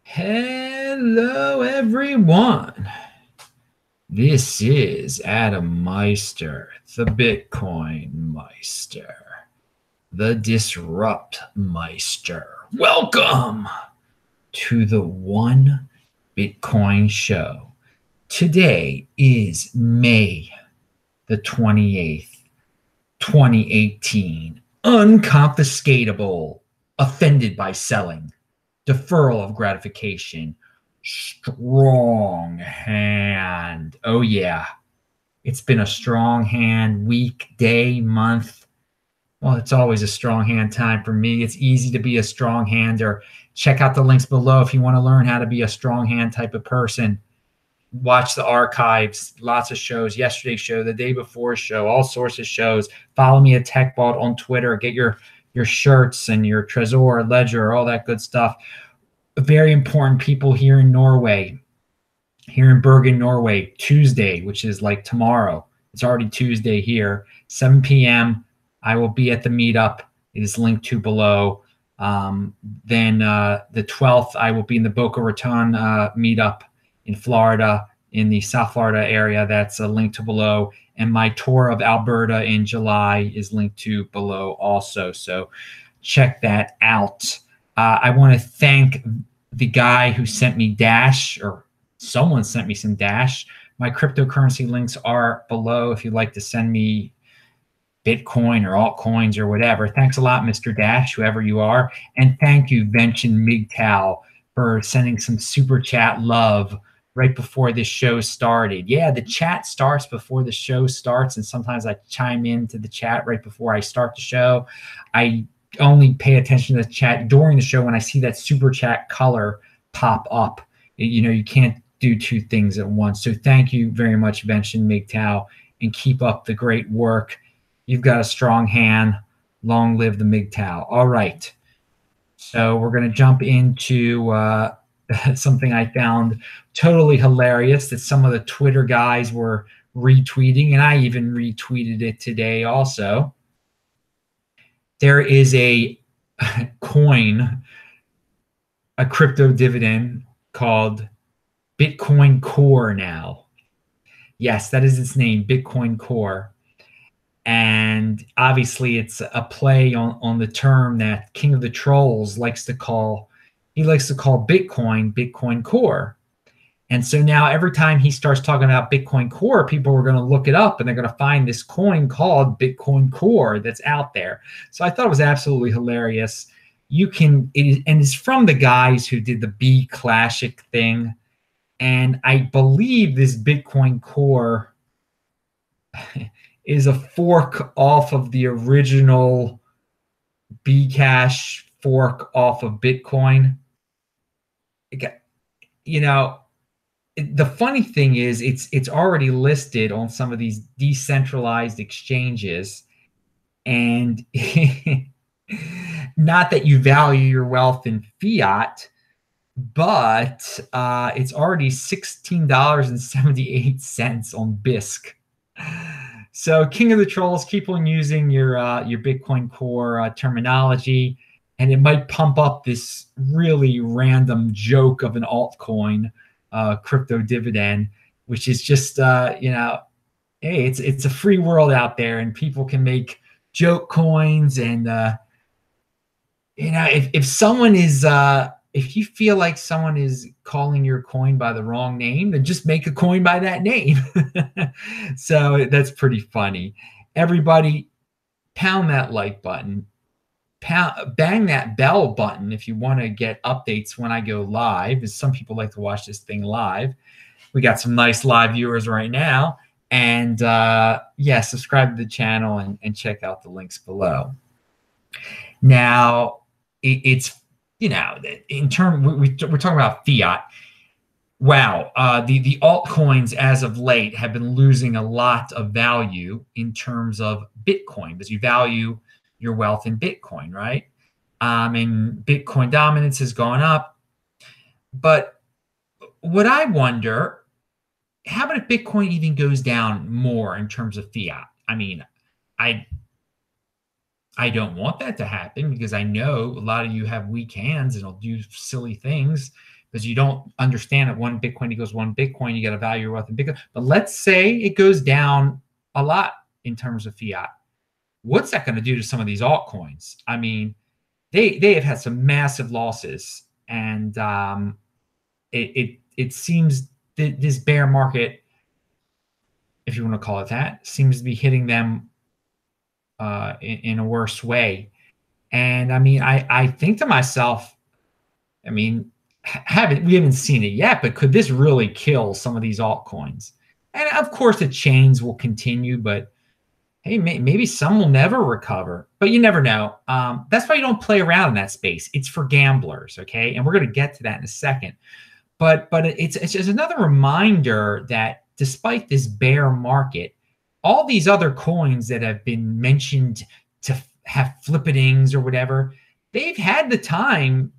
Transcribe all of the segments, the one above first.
Hello, everyone. This is Adam Meister, the Bitcoin Meister, the Disrupt Meister. Welcome to the One Bitcoin Show. Today is May the 28th, 2018. Unconfiscatable, offended by selling. Deferral of gratification, strong hand. Oh, yeah. It's been a strong hand week, day, month. Well, it's always a strong hand time for me. It's easy to be a strong hander. Check out the links below if you want to learn how to be a strong hand type of person. Watch the archives, lots of shows, yesterday's show, the day before show, all sorts of shows. Follow me at TechBalt on Twitter. Get your shirts and your Trezor, Ledger, all that good stuff. Very important people here in Norway, here in Bergen, Norway, Tuesday, which is like tomorrow. It's already Tuesday here, 7 p.m. I will be at the meetup. It is linked to below. Then the 12th, I will be in the Boca Raton meetup in Florida, in the South Florida area. That's linked to below. And my tour of Alberta in July is linked to below also. So check that out. I want to thank the guy who sent me Dash, or someone sent me some Dash. My cryptocurrency links are below if you'd like to send me Bitcoin or altcoins or whatever. Thanks a lot, Mr. Dash, whoever you are. And thank you, Vention Migtao, for sending some super chat love right before this show started. Yeah, the chat starts before the show starts, and sometimes I chime into the chat right before I start the show. I only pay attention to the chat during the show when I see that super chat color pop up. You know, you can't do two things at once. So thank you very much, Vention Migtao, and keep up the great work. You've got a strong hand. Long live the Migtao. All right. So we're going to jump into something I found totally hilarious that some of the Twitter guys were retweeting, and I even retweeted it today also. There is a coin, a crypto dividend called Bitcoin Core now. Yes, that is its name, Bitcoin Core. And obviously it's a play on the term that King of the Trolls likes to call. He likes to call Bitcoin Core. And so now every time he starts talking about Bitcoin Core, people are going to look it up and they're going to find this coin called Bitcoin Core that's out there. So I thought it was absolutely hilarious. And it's from the guys who did the Bclashic thing. And I believe this Bitcoin Core is a fork off of the original Bcash fork off of Bitcoin. You know, the funny thing is it's already listed on some of these decentralized exchanges, and not that you value your wealth in fiat, but it's already $16.78 on BISC. So King of the Trolls, keep on using your Bitcoin Core terminology, and it might pump up this really random joke of an altcoin crypto dividend, which is just hey, it's a free world out there, and people can make joke coins. And if someone is if you feel like someone is calling your coin by the wrong name, then just make a coin by that name. So that's pretty funny. Everybody, pound that like button. Bang that bell button if you want to get updates when I go live, because some people like to watch this thing live. We got some nice live viewers right now. And yeah, subscribe to the channel and check out the links below. Now, it's, in terms, we're talking about fiat. Wow, the altcoins as of late have been losing a lot of value in terms of Bitcoin, because you value your wealth in Bitcoin, right? And Bitcoin dominance has gone up. But what I wonder, how about if Bitcoin even goes down more in terms of fiat? I mean, I don't want that to happen, because I know a lot of you have weak hands and will do silly things. because you don't understand that one Bitcoin equals one Bitcoin. You got to value your wealth in Bitcoin. But let's say it goes down a lot in terms of fiat. What's that going to do to some of these altcoins? I mean, they have had some massive losses, and it seems that this bear market, if you want to call it that, seems to be hitting them in a worse way. And I mean, I think to myself, I mean, we haven't seen it yet, but could this really kill some of these altcoins? And of course, the chains will continue, but hey, maybe some will never recover, but you never know. That's why you don't play around in that space. It's for gamblers, okay? And we're going to get to that in a second. But it's just another reminder that despite this bear market, all these other coins that have been mentioned to have flippitings or whatever, they've had the time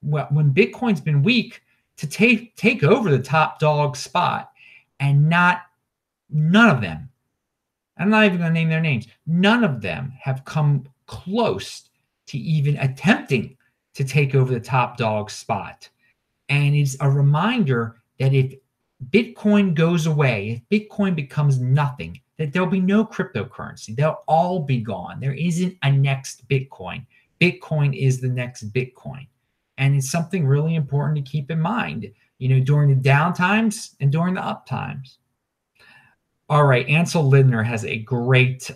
when Bitcoin's been weak to take over the top dog spot, and none of them, I'm not even going to name their names, none of them have come close to even attempting to take over the top dog spot. And it's a reminder that if Bitcoin goes away, if Bitcoin becomes nothing, that there'll be no cryptocurrency. They'll all be gone. There isn't a next Bitcoin. Bitcoin is the next Bitcoin. And it's something really important to keep in mind, during the down times and during the up times. All right, Ansel Lindner has a great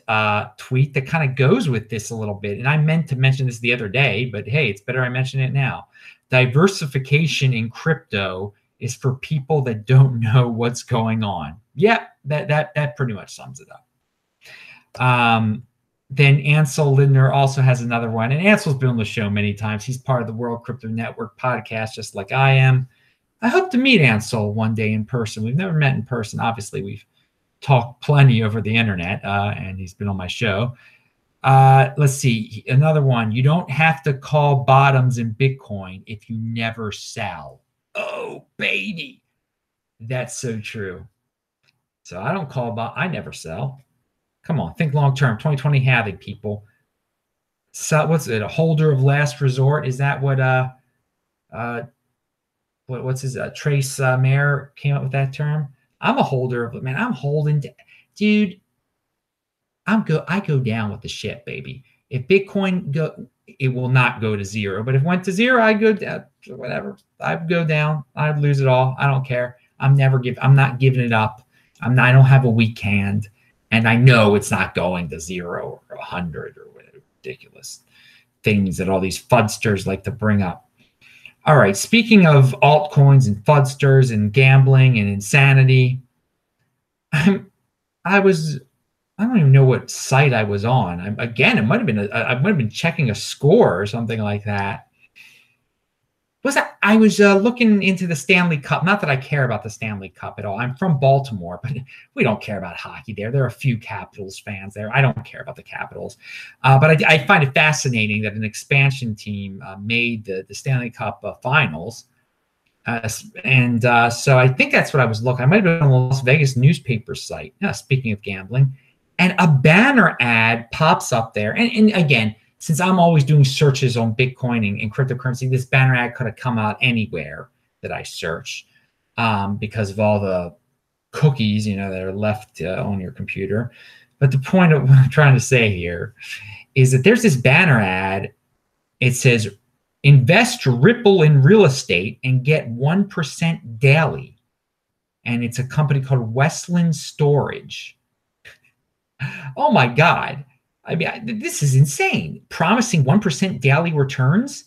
tweet that kind of goes with this a little bit. And I meant to mention this the other day, but hey, it's better I mention it now. Diversification in crypto is for people that don't know what's going on. Yeah, that pretty much sums it up. Then Ansel Lindner also has another one. And Ansel's been on the show many times. He's part of the World Crypto Network podcast, just like I am. I hope to meet Ansel one day in person. We've never met in person. Obviously, we've talked plenty over the internet, and he's been on my show. Let's see. Another one. You don't have to call bottoms in Bitcoin if you never sell. Oh, baby. That's so true. So I don't call I never sell. Come on, think long term. 2020 halving, people. So what's it? A holder of last resort? Is that what what's his Trace Mayer came up with that term? I'm a holder of, man. I'm holding, dude. I go down with the shit, baby. If Bitcoin it will not go to zero. But if it went to zero, I go down. Whatever. I'd go down. I'd lose it all. I don't care. I'm not giving it up. I don't have a weak hand. And I know it's not going to 0 or 100 or whatever ridiculous things that all these fudsters like to bring up. All right, speaking of altcoins and fudsters and gambling and insanity, I don't even know what site I was on. Again, it might have been I might have been checking a score or something like that. I was looking into the Stanley Cup. Not that I care about the Stanley Cup at all. I'm from Baltimore, but we don't care about hockey there. There are a few Capitals fans there. I don't care about the Capitals. But I find it fascinating that an expansion team made the Stanley Cup finals. So I think that's what I was looking. I might have been on the Las Vegas newspaper site. Speaking of gambling. And a banner ad pops up there. And again, since I'm always doing searches on Bitcoin and cryptocurrency, this banner ad could have come out anywhere that I search because of all the cookies, that are left on your computer. But the point of what I'm trying to say here is that there's this banner ad. It says, invest Ripple in real estate and get 1% daily. And it's a company called Westland Storage. Oh my God. I mean, this is insane. Promising 1% daily returns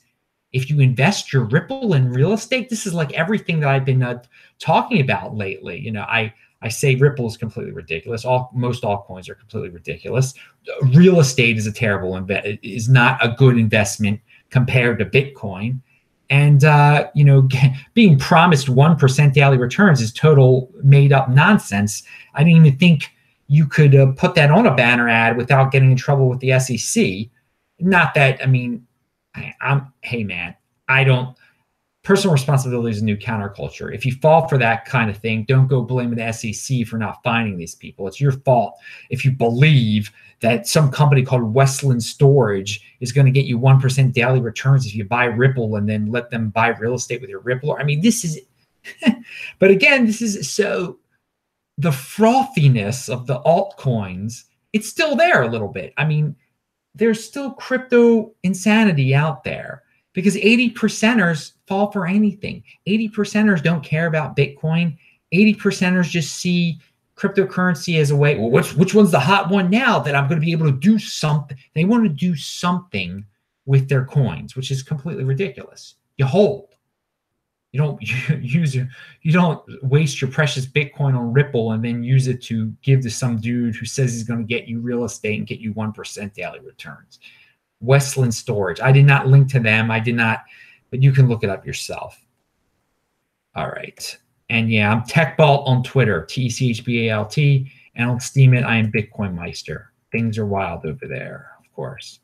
if you invest your Ripple in real estate. This is like everything that I've been talking about lately. I say Ripple is completely ridiculous. Most altcoins are completely ridiculous. Real estate is is not a good investment compared to Bitcoin. And being promised 1% daily returns is total made up nonsense. I didn't even think you could put that on a banner ad without getting in trouble with the SEC. Not that, hey man, personal responsibility is a new counterculture. If you fall for that kind of thing, don't go blaming the SEC for not finding these people. It's your fault if you believe that some company called Westland Storage is going to get you 1% daily returns if you buy Ripple and then let them buy real estate with your Ripple. I mean, this is, but again, this is so, the frothiness of the altcoins, it's still there a little bit. I mean, there's still crypto insanity out there because 80%ers fall for anything. 80%ers don't care about Bitcoin. 80%ers just see cryptocurrency as a way, well, which one's the hot one now that I'm going to be able to do something? They want to do something with their coins, which is completely ridiculous. You hold. You don't you don't waste your precious Bitcoin on Ripple and then use it to give to some dude who says he's going to get you real estate and get you 1% daily returns. Westland Storage. I did not link to them. I did not, but you can look it up yourself. All right. And yeah, I'm TechBalt on Twitter, TechBalt, and on Steemit, I am BitcoinMeister. Things are wild over there, of course.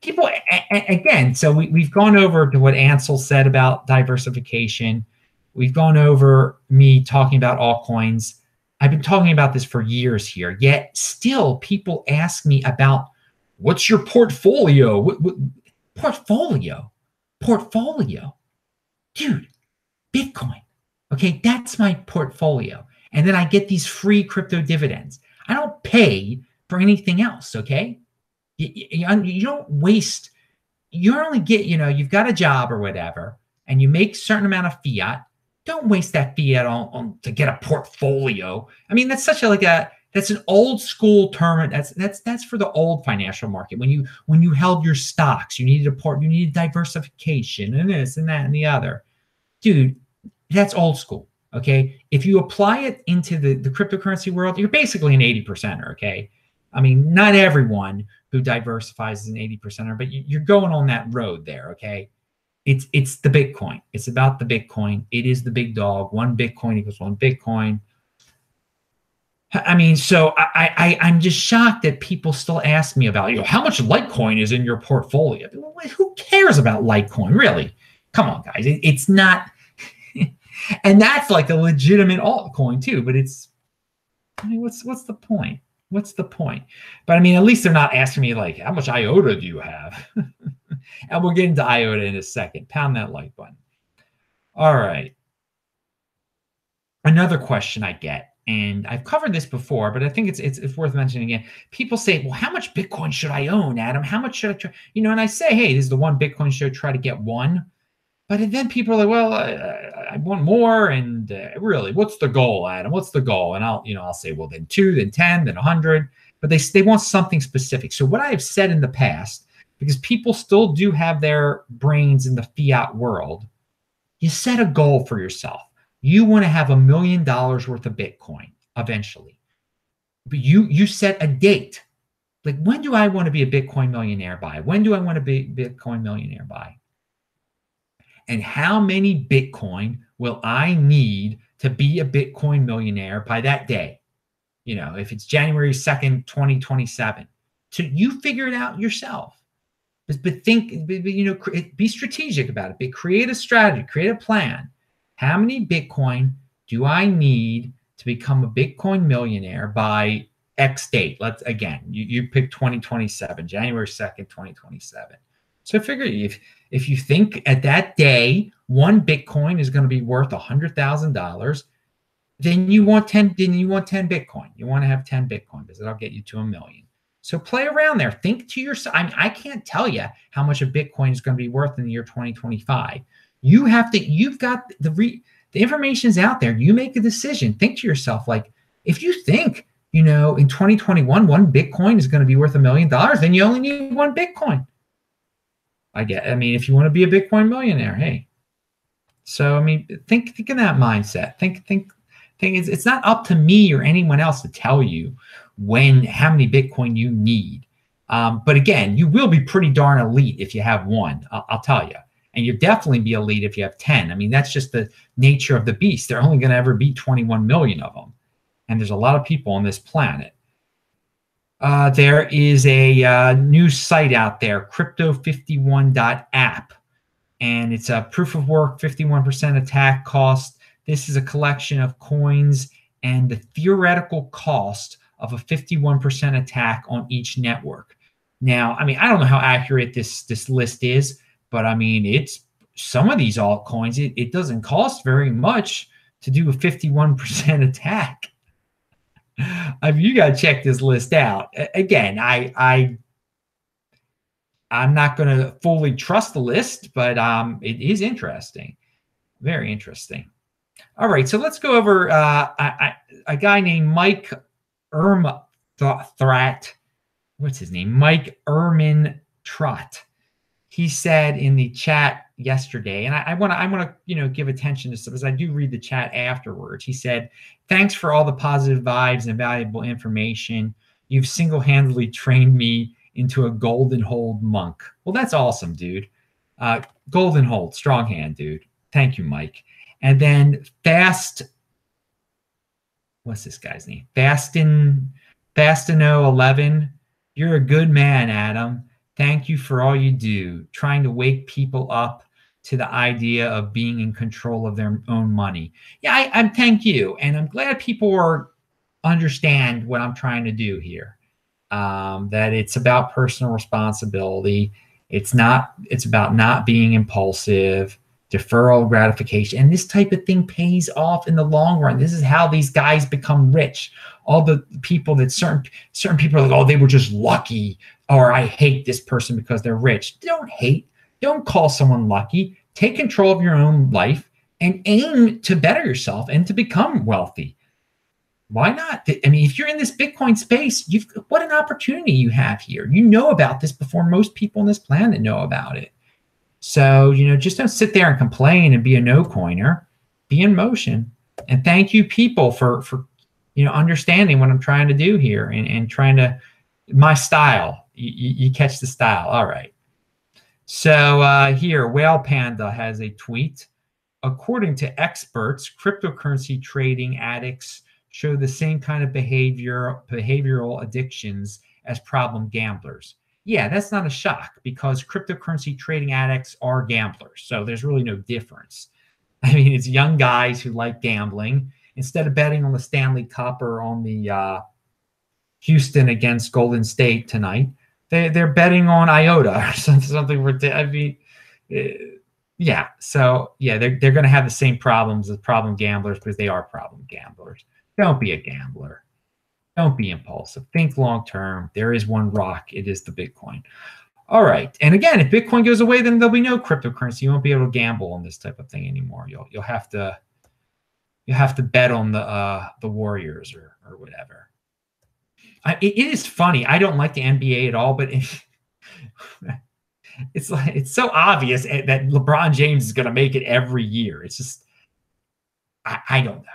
People, again, so we've gone over to what Ansel said about diversification. We've gone over me talking about altcoins. I've been talking about this for years here, yet still people ask me about what's your portfolio? What portfolio? Portfolio? Dude, Bitcoin. Okay, that's my portfolio. And then I get these free crypto dividends. I don't pay for anything else, okay? You don't waste, you only get, you've got a job or whatever, and you make a certain amount of fiat. Don't waste that fiat on to get a portfolio. I mean, that's such that's an old school term. That's for the old financial market. When you held your stocks, you needed you needed diversification and this and that and the other. Dude, that's old school. Okay. If you apply it into the cryptocurrency world, you're basically an 80%er. Okay. I mean, not everyone who diversifies is an 80%er, but you're going on that road there. Okay. It's the Bitcoin. It's about the Bitcoin. It is the big dog. 1 Bitcoin equals 1 Bitcoin. I mean, so I'm just shocked that people still ask me about, how much Litecoin is in your portfolio? Who cares about Litecoin? Really? Come on, guys. It's not. And that's like a legitimate altcoin too, but I mean, what's the point? What's the point? But I mean, at least they're not asking me like, how much IOTA do you have? And we'll get into IOTA in a second. Pound that like button. All right. Another question I get, and I've covered this before, but I think it's worth mentioning again. People say, well, how much Bitcoin should I own, Adam? How much should I try? And I say, hey, this is the 1 Bitcoin show. Try to get 1. But then people are like, well, I want more. And really, what's the goal, Adam? What's the goal? And I'll say, well, then 2, then 10, then 100. But they want something specific. So what I have said in the past, because people still do have their brains in the fiat world, you set a goal for yourself. You want to have $1 million worth of Bitcoin eventually. But you set a date. Like, when do I want to be a Bitcoin millionaire by? When do I want to be a Bitcoin millionaire by? And how many Bitcoin will I need to be a Bitcoin millionaire by that day? If it's January 2nd, 2027. So you figure it out yourself. But think, be strategic about it. But create a strategy, create a plan. How many Bitcoin do I need to become a Bitcoin millionaire by X date? You pick 2027, January 2nd, 2027. So figure if you think at that day 1 Bitcoin is going to be worth $100,000, then you want 10. Then you want 10 Bitcoin. You want to have 10 Bitcoin because that'll get you to $1 million. So play around there. Think to yourself. I can't tell you how much a Bitcoin is going to be worth in the year 2025. You have to. You've got the information's out there. You make a decision. Think to yourself, like, if you think in 2021 1 Bitcoin is going to be worth $1 million, then you only need 1 Bitcoin. I mean, if you want to be a Bitcoin millionaire, hey. So, I mean, think in that mindset. Think it's not up to me or anyone else to tell you how many Bitcoin you need. But again, you will be pretty darn elite if you have 1, I'll tell you. And you'll definitely be elite if you have 10. I mean, that's just the nature of the beast. They're only going to ever be 21 million of them. And there's a lot of people on this planet. There is a new site out there, crypto51.app. and it's a proof of work, 51% attack cost. This is a collection of coins and the theoretical cost of a 51% attack on each network. Now, I mean, I don't know how accurate this list is, but I mean, it's some of these altcoins, it doesn't cost very much to do a 51% attack. I mean, you got to check this list out. Again, I'm not going to fully trust the list, but it is interesting. Very interesting. All right, so let's go over a guy named Mike Thrat. What's his name? Mike Trott. He said in the chat yesterday, and I want to give attention to stuff, because I do read the chat afterwards. He said, "Thanks for all the positive vibes and valuable information. You've single-handedly trained me into a golden hold monk." Well, that's awesome, dude. Golden hold, strong hand, dude. Thank you, Mike. And then what's this guy's name? Fastino11. You're a good man, Adam. Thank you for all you do, trying to wake people up to the idea of being in control of their own money. Yeah, I thank you. And I'm glad people understand what I'm trying to do here. That it's about personal responsibility. It's about not being impulsive, deferral gratification. And this type of thing pays off in the long run. This is how these guys become rich. All the people that certain people are like, oh, they were just lucky, or I hate this person because they're rich. Don't hate. Don't call someone lucky. Take control of your own life and aim to better yourself and to become wealthy. Why not? I mean, if you're in this Bitcoin space, what an opportunity you have here. You know about this before most people on this planet know about it. So, just don't sit there and complain and be a no-coiner. Be in motion. And thank you, people, for understanding what I'm trying to do here and trying to, my style. You catch the style. All right. So here, Whale Panda has a tweet. According to experts, cryptocurrency trading addicts show the same kind of behavioral addictions as problem gamblers. Yeah, that's not a shock, because cryptocurrency trading addicts are gamblers. So there's really no difference. I mean, it's young guys who like gambling. Instead of betting on the Stanley Cup or on the Houston against Golden State tonight, they're betting on IOTA or something. I mean, yeah. So yeah, they're going to have the same problems as problem gamblers, because they are problem gamblers. Don't be a gambler. Don't be impulsive. Think long term. There is one rock. It is the Bitcoin. All right. And again, if Bitcoin goes away, then there'll be no cryptocurrency. You won't be able to gamble on this type of thing anymore. You'll have to bet on the Warriors or whatever. It is funny. I don't like the NBA at all, but it's so obvious that LeBron James is going to make it every year. It's just I don't know.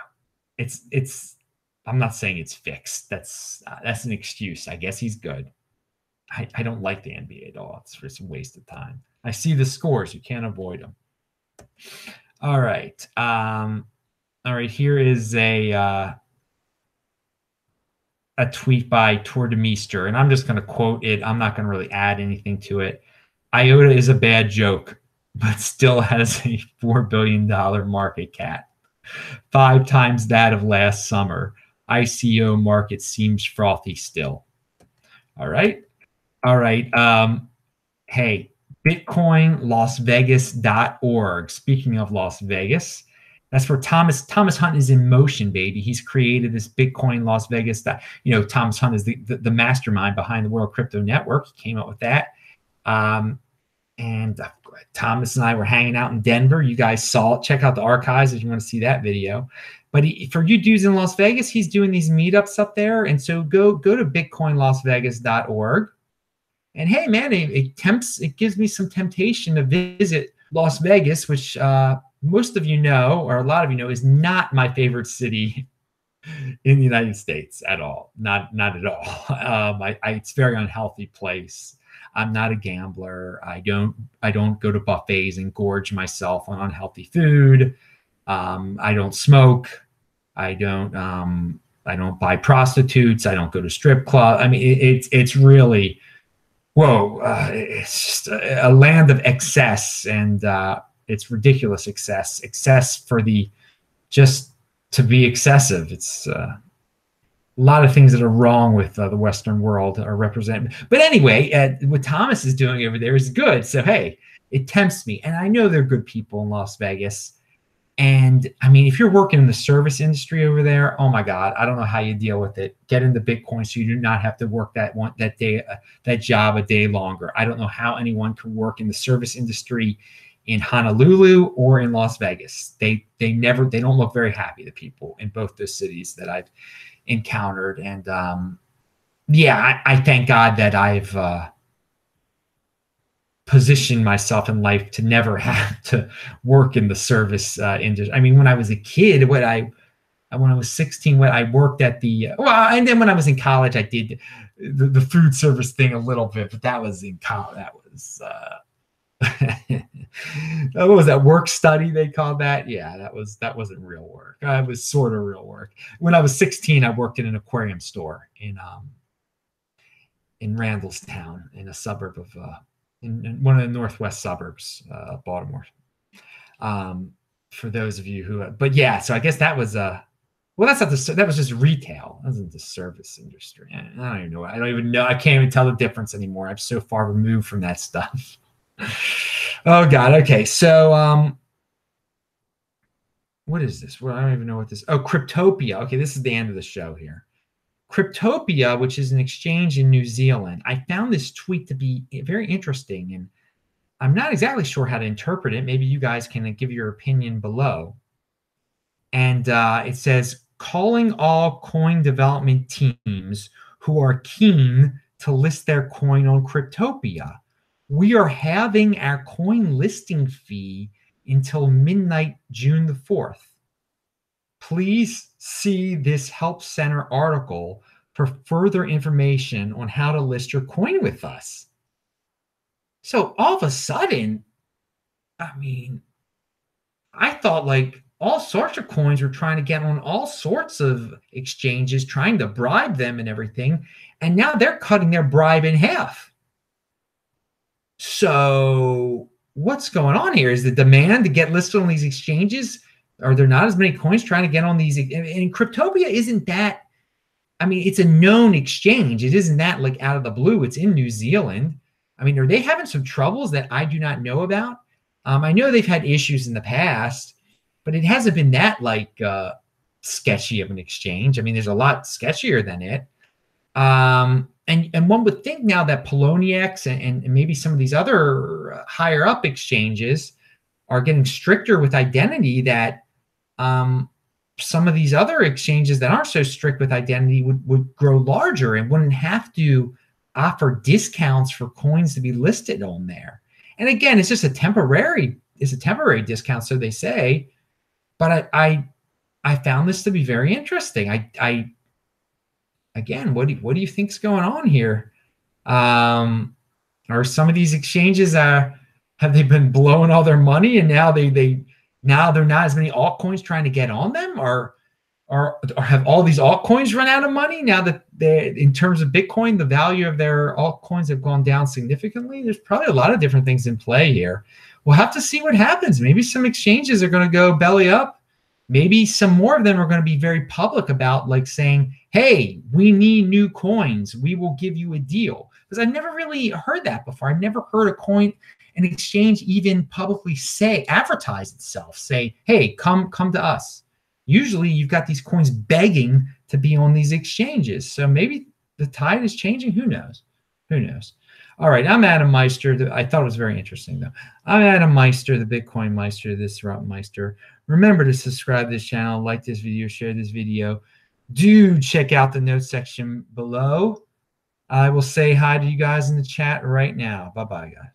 I'm not saying it's fixed. That's an excuse. I guess he's good. I don't like the NBA at all. It's just a waste of time. I see the scores. You can't avoid them. All right. All right. Here is a tweet by BitcoinMeister, and I'm just going to quote it. I'm not going to really add anything to it. IOTA is a bad joke, but still has a $4 billion market cap, 5 times that of last summer. ICO market seems frothy still. All right. All right. Hey, BitcoinLasVegas.org. Speaking of Las Vegas, that's where Thomas Hunt is in motion, baby. He's created this Bitcoin Las Vegas. Thomas Hunt is the mastermind behind the World Crypto Network. He came up with that. And Thomas and I were hanging out in Denver. You guys saw it. Check out the archives if you want to see that video. But for you dudes in Las Vegas, he's doing these meetups up there. And so go to BitcoinLasVegas.org. And hey, man, it gives me some temptation to visit Las Vegas, which most of you know, or a lot of you know, is not my favorite city in the United States at all. Not at all. It's a very unhealthy place. I'm not a gambler. I don't go to buffets and gorge myself on unhealthy food. I don't smoke. I don't buy prostitutes. I don't go to strip club. I mean, it's really whoa, it's just a land of excess, and it's ridiculous excess for the just to be excessive. It's a lot of things that are wrong with the Western world are represented. But anyway, what Thomas is doing over there is good. So hey, it tempts me, and I know they're good people in Las Vegas. And I mean, if you're working in the service industry over there, oh my God, I don't know how you deal with it. Get into Bitcoin so you do not have to work that job a day longer. I don't know how anyone can work in the service industry in Honolulu or in Las Vegas. They don't look very happy, the people in both those cities that I've encountered. And yeah, I thank God that I've position myself in life to never have to work in the service industry. I mean, when I was a kid, when I was 16, when I worked at and then when I was in college, I did the food service thing a little bit, but that was in college. That was what was that, work study they called that? Yeah, that wasn't real work. It was sort of real work. When I was 16, I worked in an aquarium store in Randallstown, in a suburb of in one of the northwest suburbs of Baltimore. For those of you who, but yeah, so I guess that was well, that's not that was just retail. That wasn't the service industry. I don't even know. I don't even know. I can't even tell the difference anymore. I'm so far removed from that stuff. Oh God. Okay. So what is this? Well, I don't even know what this. Oh, Cryptopia. Okay, this is the end of the show here. Cryptopia, which is an exchange in New Zealand. I found this tweet to be very interesting, and I'm not exactly sure how to interpret it. Maybe you guys can give your opinion below. And it says, calling all coin development teams who are keen to list their coin on Cryptopia. We are having our coin listing fee until midnight, June the 4th. Please see this Help Center article for further information on how to list your coin with us. So all of a sudden, I mean, I thought like all sorts of coins were trying to get on all sorts of exchanges, trying to bribe them and everything. And now they're cutting their bribe in half. So what's going on here? Is the demand to get listed on these exchanges? Are there not as many coins trying to get on these? And Cryptopia isn't that, I mean, it's a known exchange. It isn't that like out of the blue. It's in New Zealand. I mean, are they having some troubles that I do not know about? I know they've had issues in the past, but it hasn't been that like sketchy of an exchange. I mean, there's a lot sketchier than it. And one would think now that Poloniex and maybe some of these other higher up exchanges are getting stricter with identity, that some of these other exchanges that aren't so strict with identity would grow larger and wouldn't have to offer discounts for coins to be listed on there. And again, it's just a temporary discount, so they say. But I found this to be very interesting. Again, what do you think's going on here? Are some of these exchanges have they been blowing all their money, and now they're not as many altcoins trying to get on them, or have all these altcoins run out of money now that in terms of Bitcoin, the value of their altcoins have gone down significantly? There's probably a lot of different things in play here. We'll have to see what happens. Maybe some exchanges are going to go belly up. Maybe some more of them are going to be very public about like saying, hey, we need new coins. We will give you a deal. Because I've never really heard that before. I've never heard an exchange even publicly advertise itself, say, hey, come to us. Usually you've got these coins begging to be on these exchanges. So maybe the tide is changing. Who knows? Who knows? All right, I'm Adam Meister. I thought it was very interesting, though. I'm Adam Meister, the Bitcoin Meister, this Route Meister. Remember to subscribe to this channel, like this video, share this video. Do check out the notes section below. I will say hi to you guys in the chat right now. Bye-bye, guys.